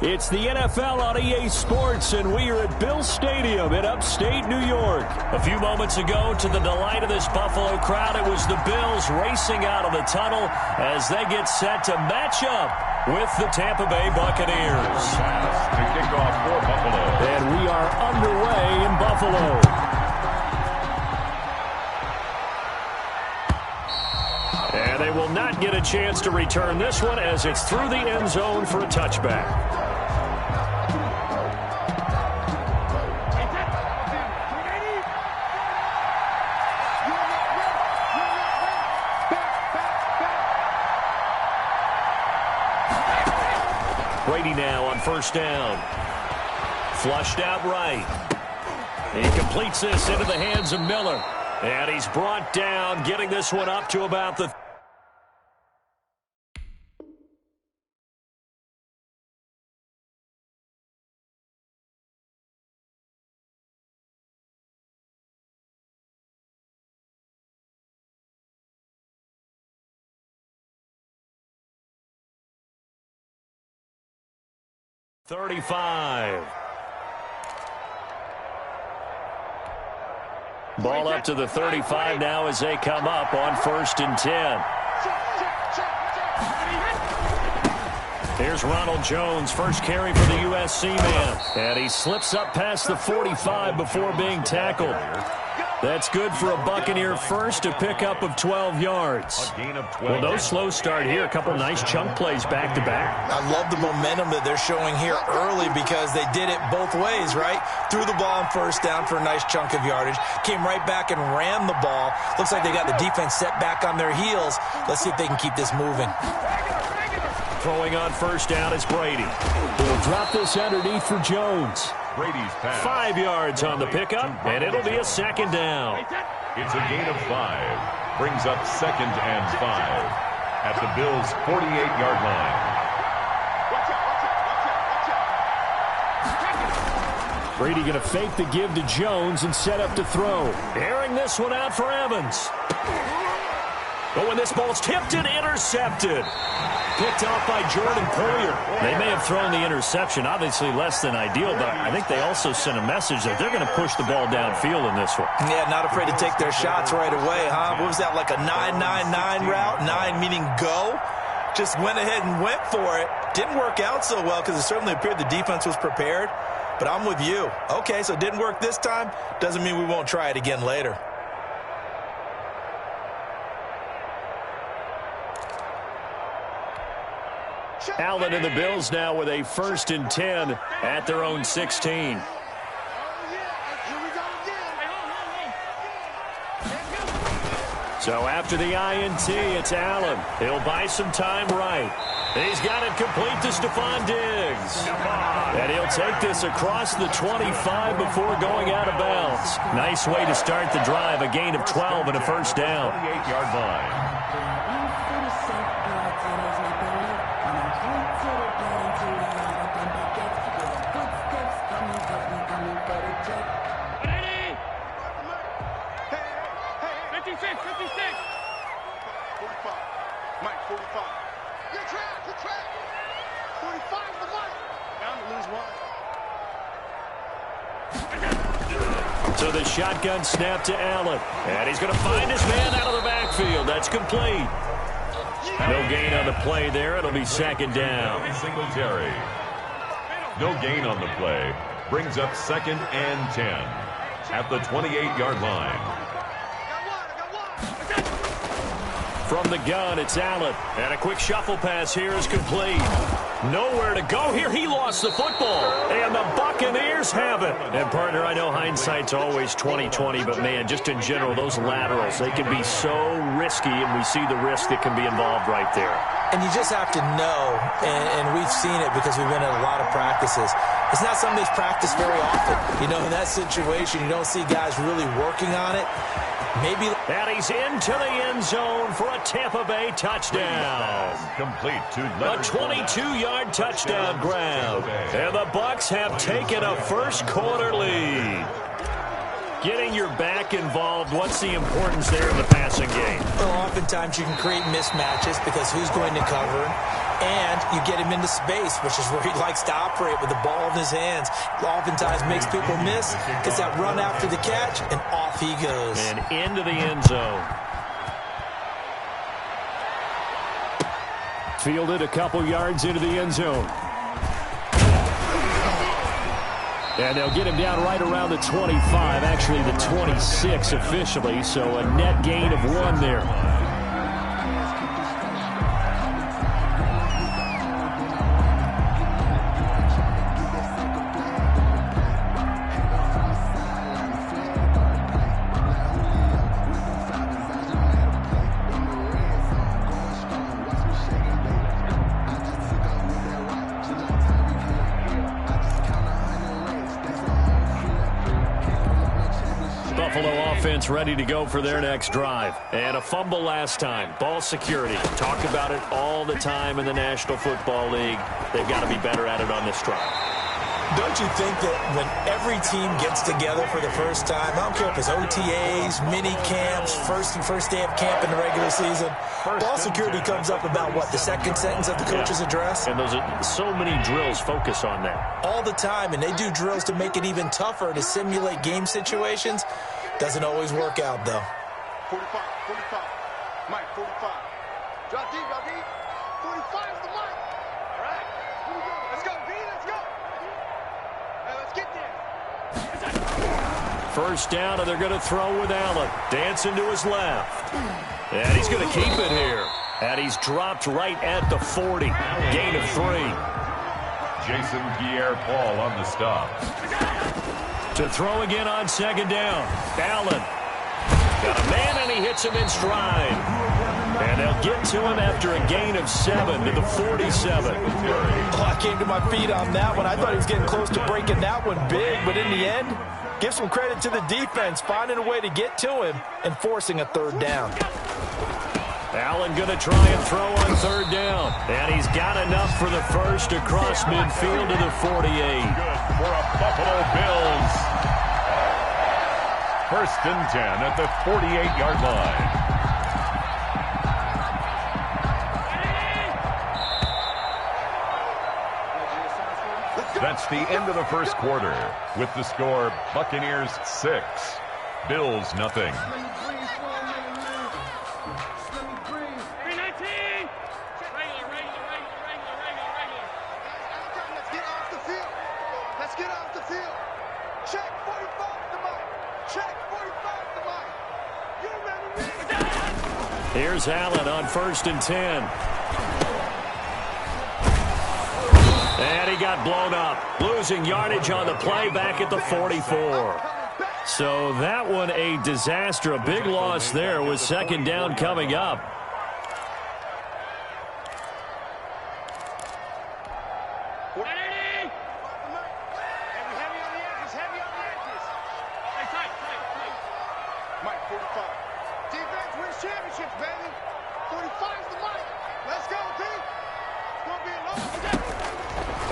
It's the NFL on EA Sports, and we are at Bill Stadium in upstate New York. A few moments ago, to the delight of this Buffalo crowd, it was the Bills racing out of the tunnel as they get set to match up with the Tampa Bay Buccaneers. To kick off for Buffalo. And we are underway in Buffalo. And they will not get a chance to return this one as it's through the end zone for a touchback. Brady now on first down. Flushed out right. He completes this into the hands of Miller. And he's brought down, getting this one up to about the... .35. Ball up to the 35 now as they come up on 1st and 10. Here's Ronald Jones, first carry for the USC man. And he slips up past the 45 before being tackled. That's good for a Buccaneer first, a pickup of 12 yards. Well, no slow start here. A couple nice chunk plays back-to-back. I love the momentum that they're showing here early because they did it both ways, right? Threw the ball on first down for a nice chunk of yardage. Came right back and ran the ball. Looks like they got the defense set back on their heels. Let's see if they can keep this moving. Throwing on first down is Brady. He'll drop this underneath for Jones. Brady's pass. 5 yards on the pickup, and it'll be a second down. It's a gain of 5. Brings up 2nd and 5 at the Bills' 48-yard line. Brady going to fake the give to Jones and set up to throw. Airing this one out for Evans. But when this ball's tipped and intercepted. Picked off by Jordan Poyer. They may have thrown the interception, obviously less than ideal, but I think they also sent a message that they're going to push the ball downfield in this one. Yeah, not afraid to take their shots right away, huh? What was that, like a 9-9-9 route? 9 meaning go? Just went ahead and went for it. Didn't work out so well because it certainly appeared the defense was prepared, but I'm with you. Okay, so it didn't work this time. Doesn't mean we won't try it again later. Allen and the Bills now with a 1st and 10 at their own 16. So after the INT, it's Allen. He'll buy some time right. He's got it complete to Stephon Diggs. And he'll take this across the 25 before going out of bounds. Nice way to start the drive, a gain of 12 and a first down. 28-yard line. So the shotgun snap to Allen. And he's going to find his man out of the backfield. That's complete. No gain on the play there. It'll be 2nd down. Singletary. No gain on the play. Brings up 2nd and 10 at the 28-yard line. From the gun, it's Allen. And a quick shuffle pass here is complete. Nowhere to go here. He lost the football. And the Buccaneers have it. And, partner, I know hindsight's always 20/20, but, man, just in general, those laterals, they can be so risky, and we see the risk that can be involved right there. And you just have to know, and we've seen it because we've been in a lot of practices. It's not something that's practiced very often. You know, in that situation, you don't see guys really working on it. Maybe. And he's into the end zone for a Tampa Bay touchdown. Complete to a 22-yard touchdown grab. And the Bucs have taken a first-quarter lead. Getting your back involved, what's the importance there in the passing game? Well, oftentimes you can create mismatches because who's going to cover? And you get him into space, which is where he likes to operate with the ball in his hands. Oftentimes makes people miss, gets that run after the catch, and off he goes. And into the end zone. Fielded a couple yards into the end zone. And they'll get him down right around the 25, actually the 26 officially, so a net gain of 1 there. Buffalo offense ready to go for their next drive. And a fumble last time. Ball security. Talk about it all the time in the National Football League. They've got to be better at it on this drive. Don't you think that when every team gets together for the first time, I don't care if it's OTAs, mini camps, first day of camp in the regular season, ball security comes up about, what, the second sentence of the coach's address? And those are so many drills focus on that. All the time, and they do drills to make it even tougher to simulate game situations. Doesn't always work out, though. 45, Mike, 45. Drop deep, 45 is the Mike. All right, here we go. Let's go, B, let's go. Hey, let's get there. First down, and they're going to throw with Allen. Dancing to his left. And he's going to keep it here. And he's dropped right at the 40. Gain of 3. Jason Pierre-Paul on the stop. To throw again on second down. Allen. Got a man, and he hits him in stride. And they'll get to him after a gain of 7 to the 47. Oh, I came to my feet on that one. I thought he was getting close to breaking that one big, but in the end, give some credit to the defense, finding a way to get to him and forcing a third down. Allen going to try and throw on third down. And he's got enough for the first across midfield to the 48. Good for a Buffalo Bills. First and 10 at the 48-yard line. That's the end of the first quarter. With the score, Buccaneers 6, Bills nothing. Here's Allen on first and 10. And he got blown up. Losing yardage on the play back at the 44. So that one a disaster. A big loss there with second down coming up.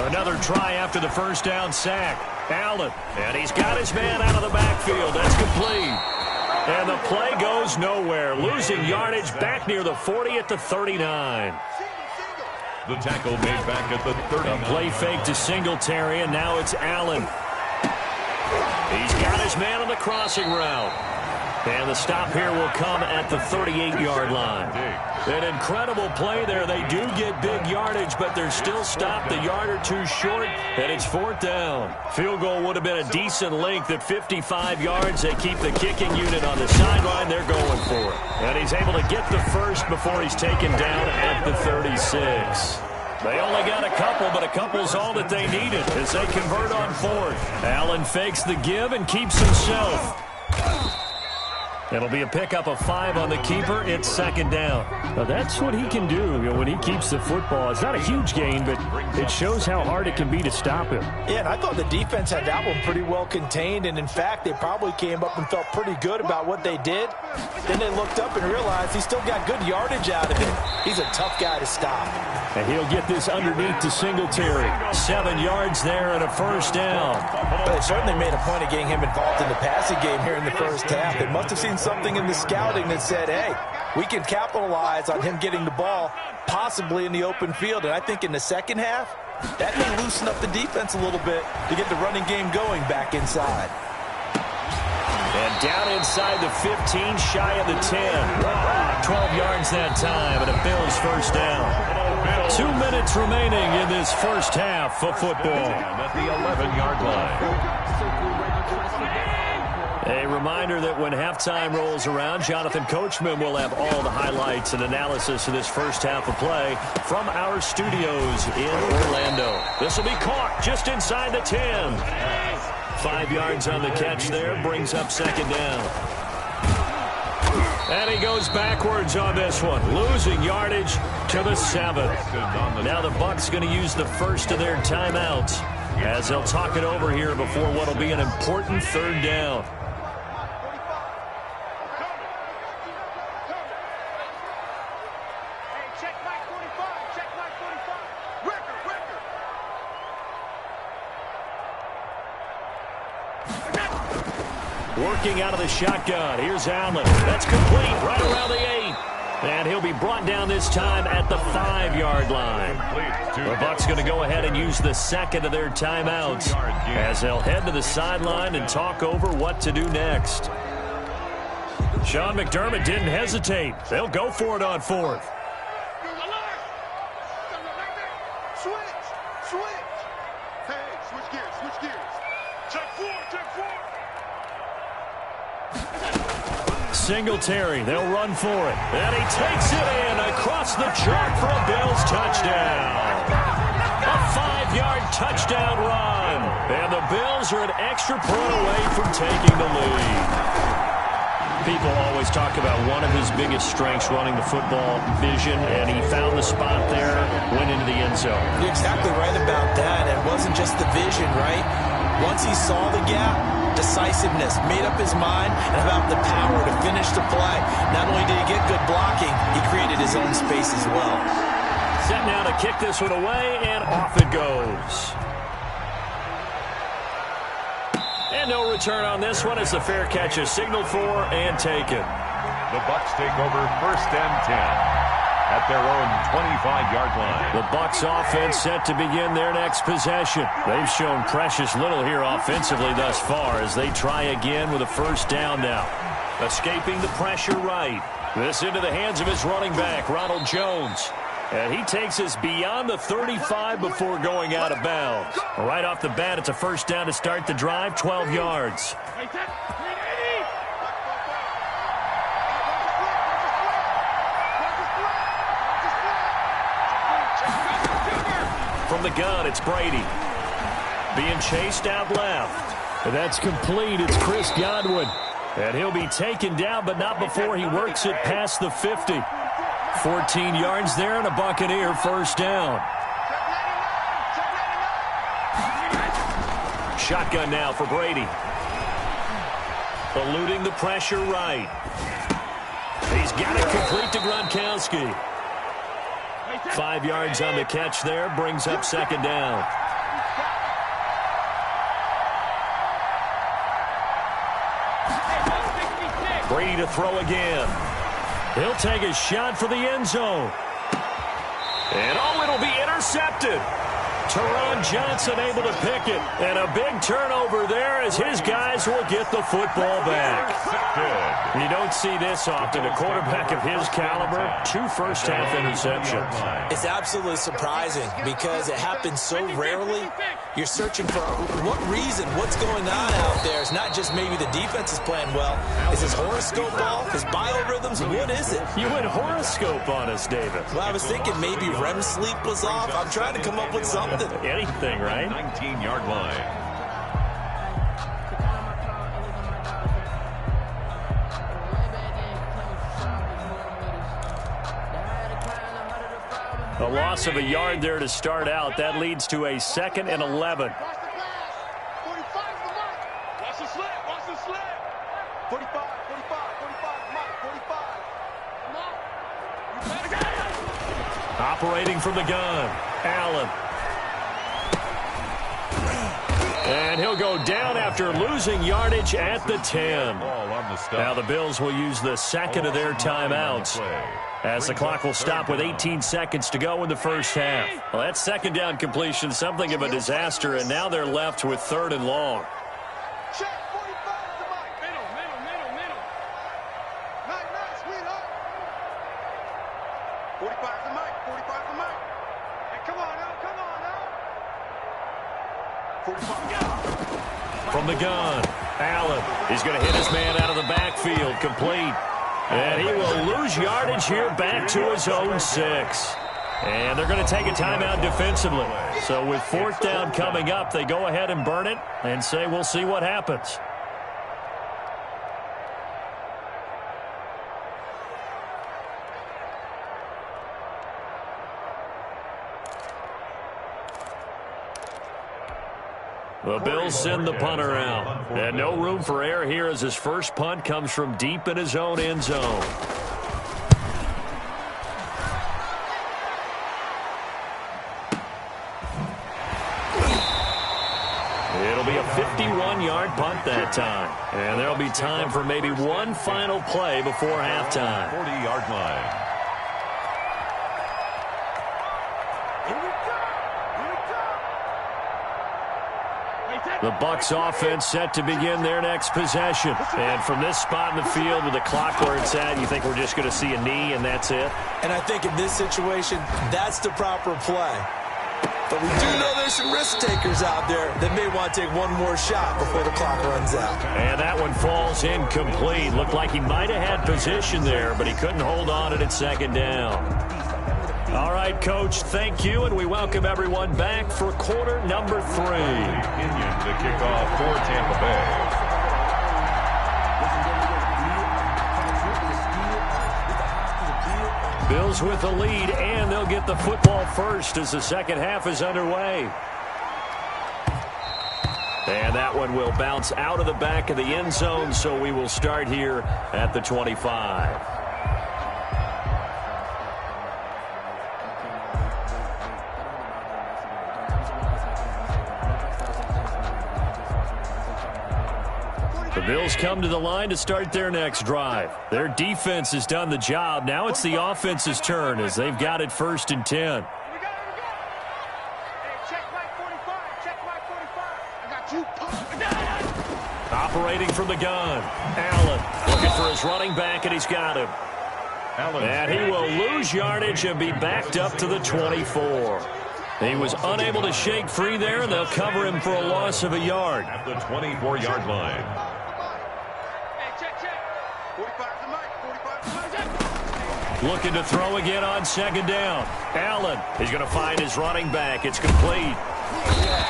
Another try after the first down sack. Allen, and he's got his man out of the backfield. That's complete. And the play goes nowhere. Losing yardage back near the 40 at the 39. The tackle made back at the 39. A play fake to Singletary, and now it's Allen. He's got his man on the crossing route. And the stop here will come at the 38-yard line. An incredible play there. They do get big yardage, but they're still stopped a yard or two short, and it's fourth down. Field goal would have been a decent length at 55 yards. They keep the kicking unit on the sideline. They're going for it. And he's able to get the first before he's taken down at the 36. They only got a couple, but a couple's all that they needed as they convert on fourth. Allen fakes the give and keeps himself. It'll be a pickup of 5 on the keeper. It's second down. Now that's what he can do when he keeps the football. It's not a huge gain, but it shows how hard it can be to stop him. Yeah, and I thought the defense had that one pretty well contained, and in fact, they probably came up and felt pretty good about what they did. Then they looked up and realized he still got good yardage out of it. He's a tough guy to stop. And he'll get this underneath to Singletary. 7 yards there and a first down. But they certainly made a point of getting him involved in the passing game here in the first half. They must have seen something in the scouting that said, hey, we can capitalize on him getting the ball possibly in the open field. And I think in the second half, that may loosen up the defense a little bit to get the running game going back inside. And down inside the 15, shy of the 10. 12 yards that time, and a Bills first down. 2 minutes remaining in this first half of football. At the 11-yard line. A reminder that when halftime rolls around, Jonathan Coachman will have all the highlights and analysis of this first half of play from our studios in Orlando. This will be caught just inside the 10. 5 yards on the catch there, brings up second down. And he goes backwards on this one, losing yardage to the 7. Now the Bucs going to use the first of their timeouts as they'll talk it over here before what will be an important third down. Working out of the shotgun. Here's Allen. That's complete right around the 8. And he'll be brought down this time at the 5-yard line. The Bucs going to go ahead and use the second of their timeouts as they'll head to the sideline and talk over what to do next. Sean McDermott didn't hesitate. They'll go for it on fourth. Singletary, they'll run for it. And he takes it in across the chalk for a Bills touchdown. A 5-yard touchdown run. And the Bills are an extra point away from taking the lead. People always talk about one of his biggest strengths running the football, vision, and he found the spot there, went into the end zone. You're exactly right about that. It wasn't just the vision, right? Once he saw the gap, decisiveness, made up his mind, and about the power to finish the play. Not only did he get good blocking, he created his own space as well. Set now to kick this one away, and off it goes. And no return on this one as the fair catch is signaled for and taken. The Bucs take over first and 10. At their own 25-yard line. The Bucs offense set to begin their next possession. They've shown precious little here offensively thus far as they try again with a first down now. Escaping the pressure right. This into the hands of his running back, Ronald Jones. And he takes us beyond the 35 before going out of bounds. Right off the bat, it's a first down to start the drive, 12 yards. From the gun, it's Brady. Being chased out left. And that's complete. It's Chris Godwin. And he'll be taken down, but not before he works it past the 50. 14 yards there and a Buccaneer first down. Shotgun now for Brady. Eluding the pressure right. He's got it complete to Gronkowski. 5 yards on the catch there, brings up second down. Brady to throw again. He'll take a shot for the end zone. And oh, it'll be intercepted. Teron Johnson able to pick it. And a big turnover there as his guys will get the football back. You don't see this often. A quarterback of his caliber, 2 first-half interceptions. It's absolutely surprising because it happens so rarely. You're searching for what reason, what's going on out there. It's not just maybe the defense is playing well. Is his horoscope off? His biorhythms? What is it? You went horoscope on us, David. Well, I was thinking maybe REM sleep was off. I'm trying to come up with something. Anything, right? 19-yard line. A loss of a yard there to start out. That leads to a 2nd and 11. Watch the slip. Watch the slip. 45, 45, 45, Mike, 45. Operating from the gun. Allen. And And he'll go down after losing yardage at the 10. Now the Bills will use the second of their timeouts, as the clock will stop with 18 seconds to go in the first half. Well, that second down completion, something of a disaster, and now they're left with 3rd and long. Check 45 to Mike. Middle. Nice, sweetheart. 45 to Mike. Hey, come on now. 45. From the gun, Allen. He's going to hit his man out of the backfield, complete. And he will lose yardage here back to his own 6. And they're going to take a timeout defensively. So with 4th down coming up, they go ahead and burn it and say we'll see what happens. The Bills send the punter out. And no room for error here as his first punt comes from deep in his own end zone. It'll be a 51-yard punt that time. And there'll be time for maybe one final play before halftime. 40-yard line. The Bucs offense set to begin their next possession. And from this spot in the field with the clock where it's at, you think we're just going to see a knee and that's it? And I think in this situation, that's the proper play. But we do know there's some risk takers out there that may want to take one more shot before the clock runs out. And that one falls incomplete. Looked like he might have had position there, but he couldn't hold on it at 2nd down. All right, Coach, thank you, and we welcome everyone back for quarter number 3. Kenyon to kick off for Tampa Bay. Bills with the lead, and they'll get the football first as the second half is underway. And that one will bounce out of the back of the end zone, so we will start here at the 25. The Bills come to the line to start their next drive. Their defense has done the job. Now it's the offense's turn as they've got it 1st and 10. Here we go. Hey, check Mike 45. Check Mike 45. I got you. Operating from the gun, Allen looking for his running back, and he's got him. And he will lose yardage and be backed up to the 24. He was unable to shake free there, and they'll cover him for a loss of a yard. At the 24-yard line. Looking to throw again on 2nd down. Allen, he's going to find his running back. It's complete.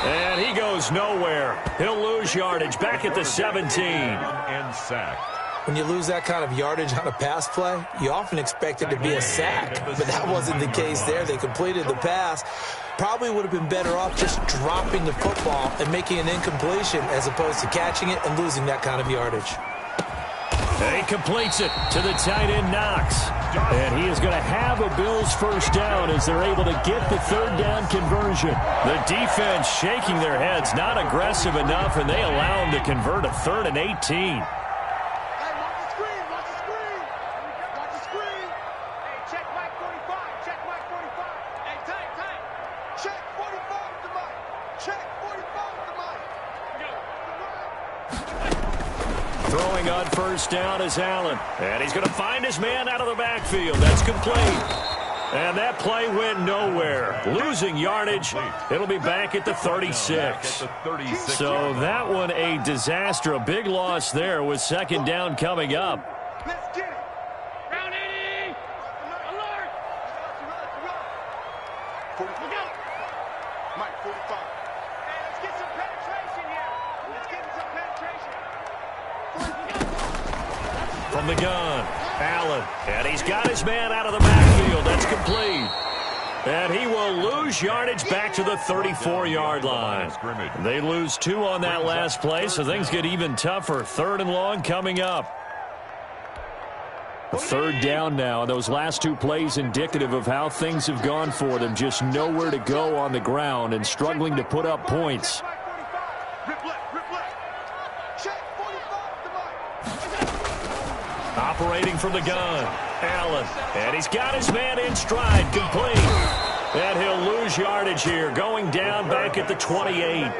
And he goes nowhere. He'll lose yardage back at the 17. And sack. When you lose that kind of yardage on a pass play, you often expect it to be a sack. But that wasn't the case there. They completed the pass. Probably would have been better off just dropping the football and making an incompletion as opposed to catching it and losing that kind of yardage. And he completes it to the tight end, Knox. And he is going to have a Bills first down as they're able to get the 3rd down conversion. The defense shaking their heads, not aggressive enough, and they allow him to convert a 3rd and 18. Hey, watch the screen. Watch the screen. Hey, check Mike 45. Check Mike 45. Hey, tight. Check 45 to Mike. Check 45 to Mike. Throwing on 1st down is Allen. And he's going to find his man out of the backfield. That's complete. And that play went nowhere. Losing yardage. It'll be back at the 36. So that one a disaster. A big loss there with 2nd down coming up. Let's get it. Round 80. Alert. Look out. Mike 45. Hey, let's get some penetration here. Let's get some penetration. From the gun, Allen. And he's got his man out of the backfield. That's complete. And he will lose yardage back to the 34-yard line. They lose 2 on that last play, so things get even tougher. 3rd and long coming up. 3rd down now. Those last 2 plays indicative of how things have gone for them. Just nowhere to go on the ground and struggling to put up points. Rip left. Operating from the gun, Allen. And he's got his man in stride, complete. And he'll lose yardage here, going down back at the 28.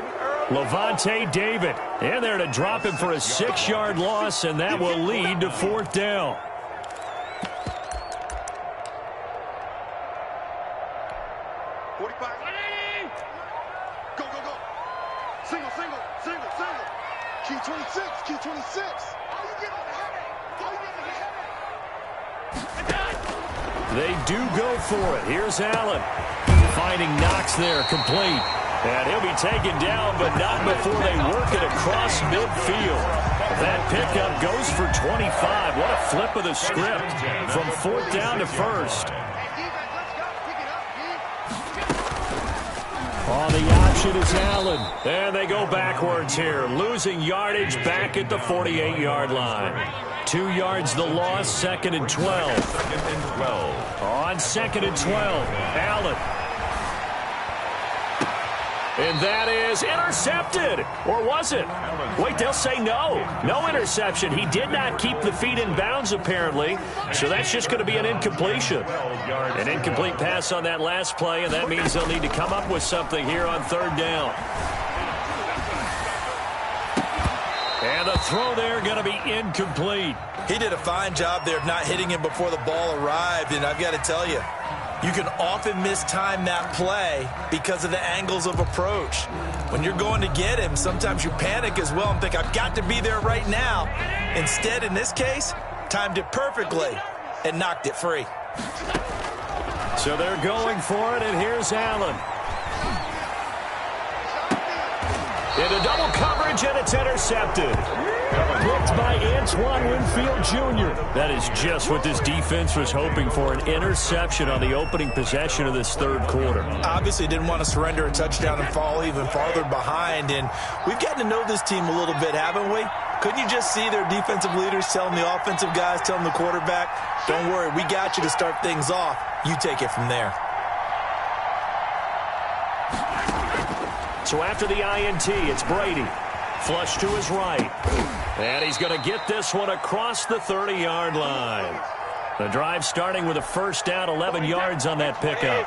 Levante David in there to drop him for a 6-yard loss, and that will lead to 4th down. Go, go, go. Single, single, single, single. Q26, Q26. Are you getting the headache? Are you getting the headache? They do go for it. Here's Allen. Finding Knox there, complete. And he'll be taken down, but not before they work it across midfield. That pickup goes for 25. What a flip of the script from 4th down to 1st. On the option is Allen. And they go backwards here, losing yardage back at the 48-yard line. 2 yards the loss, 2nd and 12. 2nd and 12. On 2nd and 12, Allen. And that is intercepted. Or was it? Wait, they'll say no. No interception. He did not keep the feet in bounds, apparently. So that's just going to be an incompletion. An incomplete pass on that last play, and that means they'll need to come up with something here on 3rd down. And the throw there going to be incomplete. He did a fine job there of not hitting him before the ball arrived, and I've got to tell you, you can often mistime that play because of the angles of approach. When you're going to get him, sometimes you panic as well and think, I've got to be there right now. Instead, in this case, timed it perfectly and knocked it free. So they're going for it, and here's Allen. Into double coverage, and it's intercepted. Picked by Antoine Winfield Jr. That is just what this defense was hoping for, an interception on the opening possession of this 3rd quarter. Obviously didn't want to surrender a touchdown and fall even farther behind, and we've gotten to know this team a little bit, haven't we? Couldn't you just see their defensive leaders telling the offensive guys, telling the quarterback, don't worry, we got you to start things off. You take it from there. So after the INT, it's Brady. Flush to his right. And he's going to get this one across the 30-yard line. The drive starting with a 1st down, 11 yards on that pickup.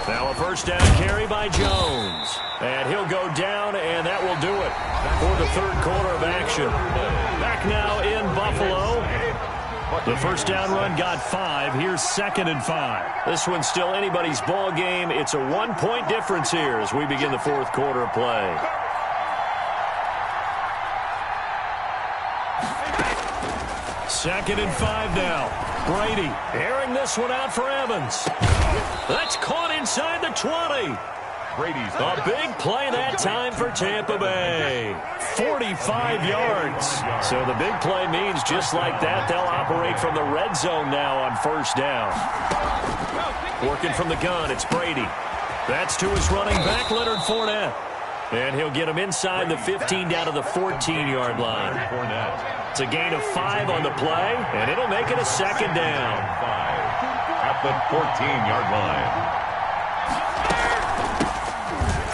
Now a 1st down carry by Jones. And he'll go down, and that will do it for the 3rd quarter of action. Back now in Buffalo. The 1st down run got 5. Here's 2nd and 5. This one's still anybody's ball game. It's a 1-point difference here as we begin the 4th quarter of play. Second and 5 now. Brady airing this one out for Evans. That's caught inside the 20. Brady's a big play that time for Tampa Bay. 45 yards. So the big play means just like that, they'll operate from the red zone now on 1st down. Working from the gun, it's Brady. That's to his running back, Leonard Fournette. And he'll get him inside the 15 down to the 14-yard line. It's a gain of 5 on the play, and it'll make it a 2nd down. 5 at the 14-yard line.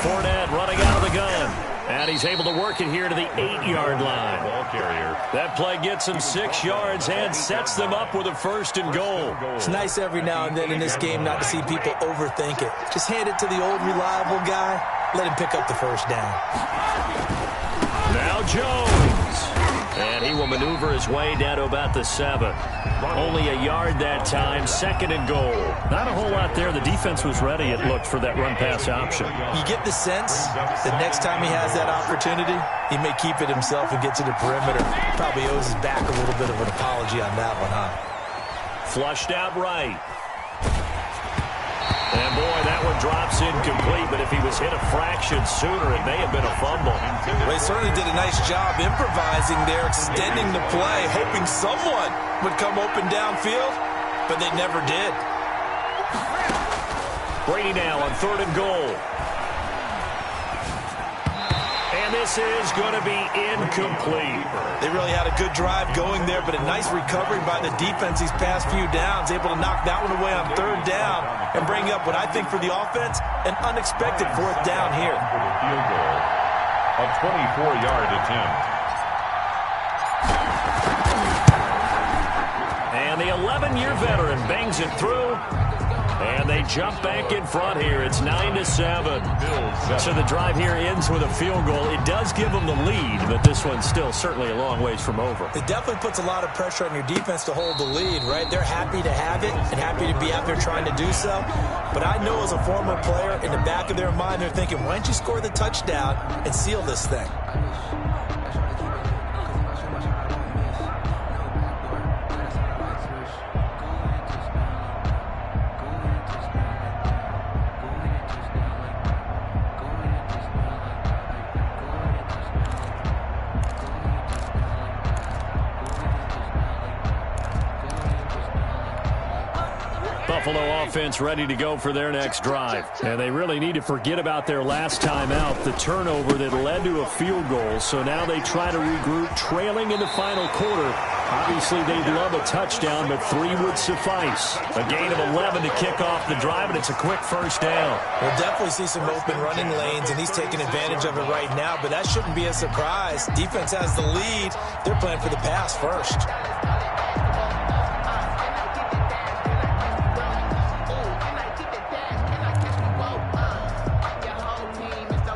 Fournette running out of the gun. And he's able to work it here to the 8-yard line. Ball carrier. That play gets him 6 yards and sets them up with a 1st and goal. It's nice every now and then in this game not to see people overthink it. Just hand it to the old reliable guy. Let him pick up the 1st down. Now Jones. And he will maneuver his way down to about the 7. Only a yard that time, 2nd and goal. Not a whole lot there. The defense was ready, it looked, for that run-pass option. You get the sense that next time he has that opportunity, he may keep it himself and get to the perimeter. Probably owes his back a little bit of an apology on that one, huh? Flushed out right. And, boy, that one drops incomplete, but if he was hit a fraction sooner, it may have been a fumble. Well, he certainly did a nice job improvising there, extending the play, hoping someone would come open downfield, but they never did. Brady now on 3rd and goal. And this is going to be incomplete. They really had a good drive going there, but a nice recovery by the defense these past few downs, able to knock that one away on 3rd down and bring up what I think for the offense, an unexpected 4th down here. A 24-yard attempt. And the 11-year veteran bangs it through. And they jump back in front here. It's 9-7. So the drive here ends with a field goal. It does give them the lead, but this one's still certainly a long ways from over. It definitely puts a lot of pressure on your defense to hold the lead, right? They're happy to have it and happy to be out there trying to do so. But I know as a former player, in the back of their mind, they're thinking, why don't you score the touchdown and seal this thing? Buffalo offense ready to go for their next drive. And they really need to forget about their last time out, the turnover that led to a field goal. So now they try to regroup, trailing in the final quarter. Obviously, they'd love a touchdown, but 3 would suffice. A gain of 11 to kick off the drive, and it's a quick first down. We'll definitely see some open running lanes, and he's taking advantage of it right now, but that shouldn't be a surprise. Defense has the lead. They're playing for the pass first.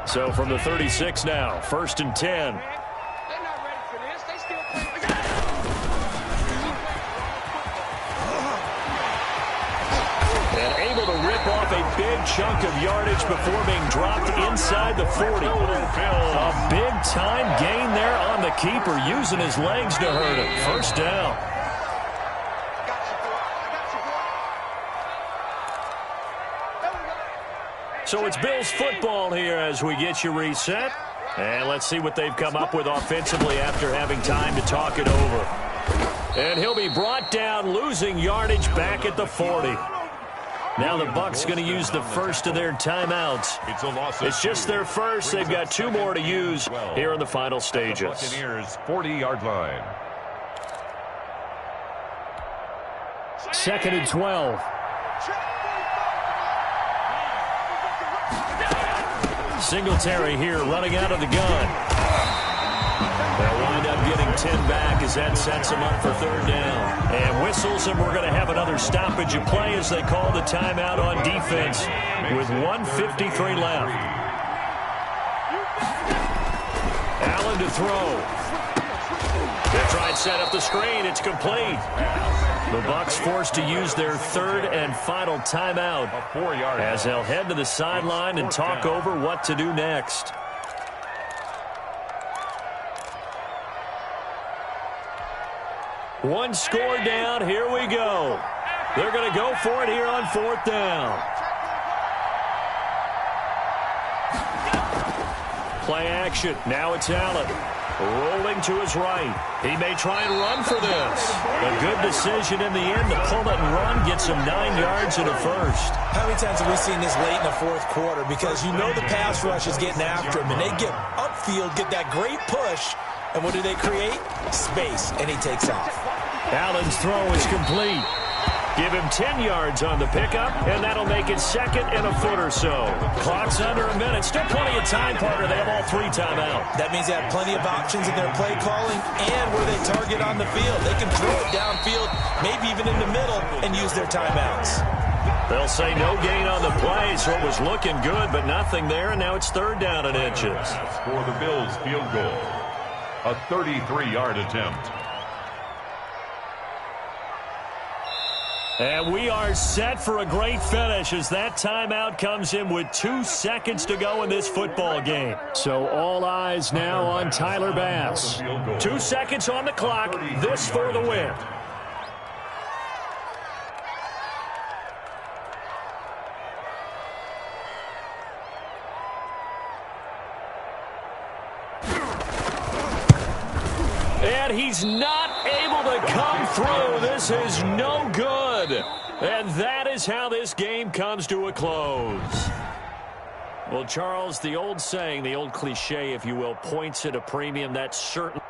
So from the 36 now, 1st and 10. They're not ready for this. They still playing. And able to rip off a big chunk of yardage before being dropped inside the 40. A big-time gain there on the keeper, using his legs to hurt him. First down. So it's Bills football here as we get you reset. And let's see what they've come up with offensively after having time to talk it over. And he'll be brought down, losing yardage back at the 40. Now the Bucs going to use the first of their timeouts. It's just their first. They've got 2 more to use here in the final stages. Buccaneers 40-yard line. 2nd and 12. Singletary here running out of the gun. They'll wind up getting 10 back as that sets them up for 3rd down. And whistles, and we're going to have another stoppage of play as they call the timeout on defense with 1:53 left. Allen to throw. They try and set up the screen. It's complete. The Bucs forced to use their 3rd and final timeout as they'll head to the sideline and talk over what to do next. One score down. Here we go. They're going to go for it here on 4th down. Play action. Now it's Allen. Rolling to his right. He may try and run for this. A good decision in the end to pull it and run. Gets him 9 yards and a first. How many times have we seen this late in the 4th quarter? Because you know the pass rush is getting after him, and they get upfield, get that great push, and what do they create? Space, and he takes off. Allen's throw is complete. Give him 10 yards on the pickup, and that'll make it 2nd and a foot or so. Clock's under a minute. Still plenty of time, partner. They have all 3 timeouts. That means they have plenty of options in their play calling and where they target on the field. They can throw it downfield, maybe even in the middle, and use their timeouts. They'll say no gain on the play, so it was looking good, but nothing there, and now it's 3rd down and inches. For the Bills field goal, a 33-yard attempt. And we are set for a great finish as that timeout comes in with 2 seconds to go in this football game. So all eyes now on Tyler Bass. 2 seconds on the clock. This for the win. And he's not able to come through. This is no good. And that is how this game comes to a close. Well, Charles, the old saying, the old cliche, if you will, points at a premium. That's certainly